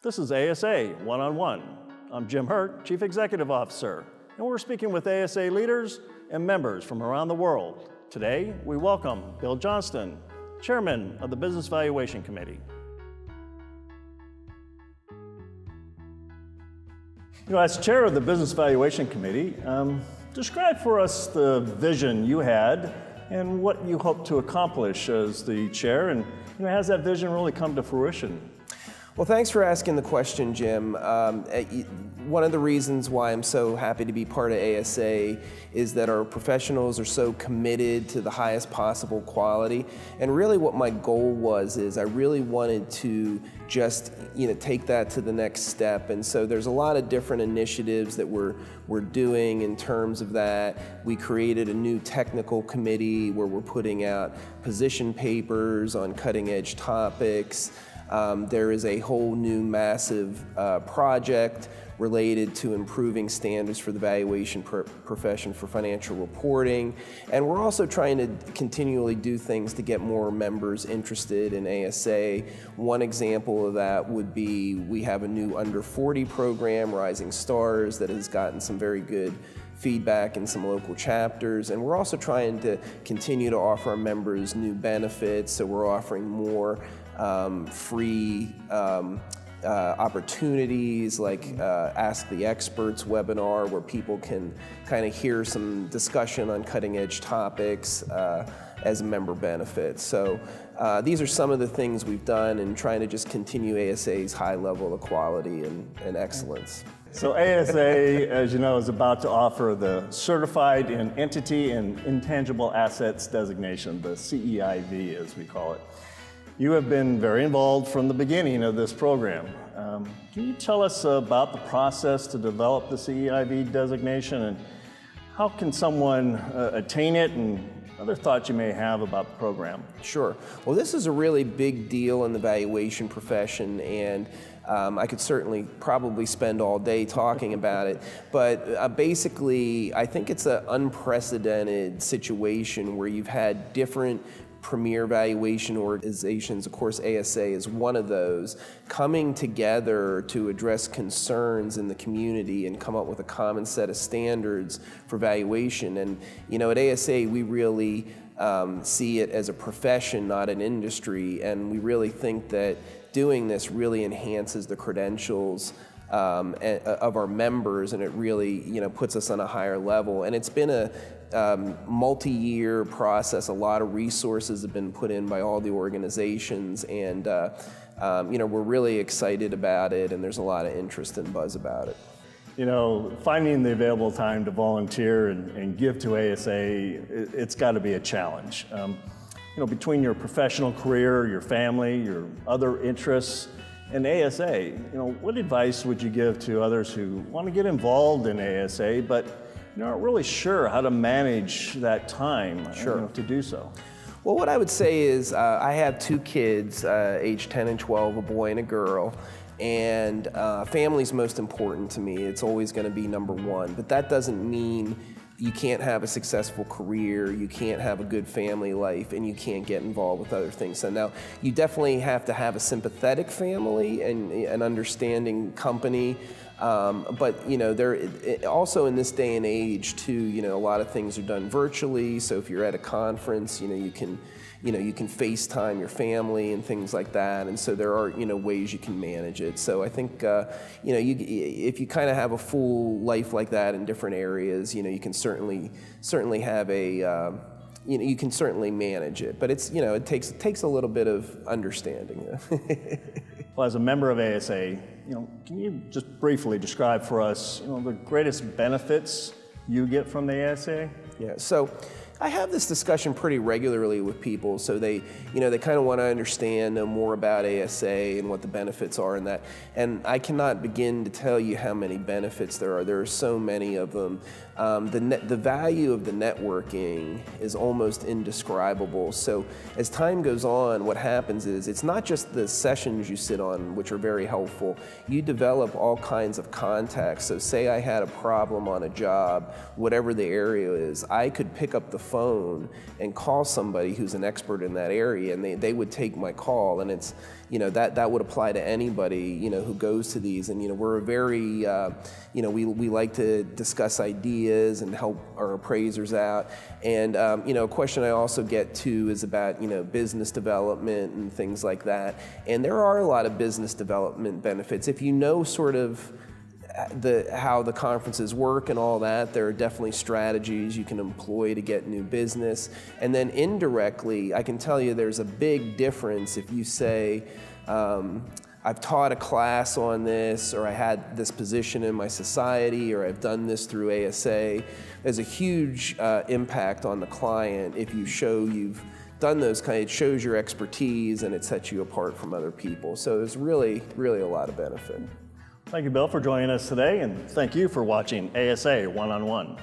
This is ASA One-on-One. I'm Jim Hirt, Chief Executive Officer, and we're speaking with ASA leaders and members from around the world. Today, we welcome Bill Johnston, Chairman of the Business Valuation Committee. As Chair of the Business Valuation Committee, describe for us the vision you had and what you hope to accomplish as the Chair, and has that vision really come to fruition? Well, thanks for asking the question, Jim. One of the reasons why I'm so happy to be part of ASA is that our professionals are so committed to the highest possible quality. And really what my goal was is I really wanted to just take that to the next step. And so there's a lot of different initiatives that we're doing in terms of that. We created a new technical committee where we're putting out position papers on cutting edge topics. There is a whole new massive project related to improving standards for the valuation profession for financial reporting. And we're also trying to continually do things to get more members interested in ASA. One example of that would be we have a new under 40 program, Rising Stars, that has gotten some very good feedback in some local chapters. And we're also trying to continue to offer our members new benefits. So we're offering more free opportunities like Ask the Experts webinar, where people can kind of hear some discussion on cutting edge topics as a member benefit. So these are some of the things we've done and trying to just continue ASA's high level of quality and excellence. So ASA, as you know, is about to offer the Certified in Entity and Intangible Assets designation, the CEIV as we call it. You have been very involved from the beginning of this program. Can you tell us about the process to develop the CEIV designation, and how can someone attain it, and other thoughts you may have about the program? Sure. Well, this is a really big deal in the valuation profession, and I could certainly probably spend all day talking about it, but basically I think it's an unprecedented situation where you've had different premier valuation organizations, of course ASA is one of those, coming together to address concerns in the community and come up with a common set of standards for valuation. And at ASA we really see it as a profession, not an industry, and we really think that doing this really enhances the credentials of our members, and it really puts us on a higher level. And it's been a multi-year process. A lot of resources have been put in by all the organizations, and we're really excited about it, and there's a lot of interest and buzz about it. Finding the available time to volunteer and give to ASA, it's got to be a challenge. Between your professional career, your family, your other interests, and ASA, what advice would you give to others who want to get involved in ASA but aren't really sure how to manage that time to do so? Well, what I would say is I have two kids, age 10 and 12, a boy and a girl, and family's most important to me. It's always going to be number one, but that doesn't mean you can't have a successful career, you can't have a good family life, and you can't get involved with other things. So now, you definitely have to have a sympathetic family and an understanding company. But also in this day and age too, a lot of things are done virtually. So if you're at a conference, you can FaceTime your family and things like that. And so there are ways you can manage it. So I think if you kind of have a full life like that in different areas, you can certainly have a you can certainly manage it. But it's it takes a little bit of understanding. Well, as a member of ASA, can you just briefly describe for us, the greatest benefits you get from the ASA? Yeah, so I have this discussion pretty regularly with people, so they kind of want to understand, know more about ASA and what the benefits are and that. And I cannot begin to tell you how many benefits there are. There are so many of them. The value of the networking is almost indescribable. So as time goes on, what happens is it's not just the sessions you sit on, which are very helpful. You develop all kinds of contacts. So say I had a problem on a job, whatever the area is, I could pick up the phone and call somebody who's an expert in that area, and they would take my call. And it's, that would apply to anybody, who goes to these. And, we're a very, we like to discuss ideas and help our appraisers out. And, a question I also get to is about, business development and things like that. And there are a lot of business development benefits. If you know sort of how the conferences work and all that, there are definitely strategies you can employ to get new business. And then indirectly, I can tell you there's a big difference if you say, I've taught a class on this, or I had this position in my society, or I've done this through ASA. There's a huge impact on the client if you show you've done those it shows your expertise and it sets you apart from other people. So there's really, really a lot of benefit. Thank you, Bill, for joining us today, and thank you for watching ASA One-on-One.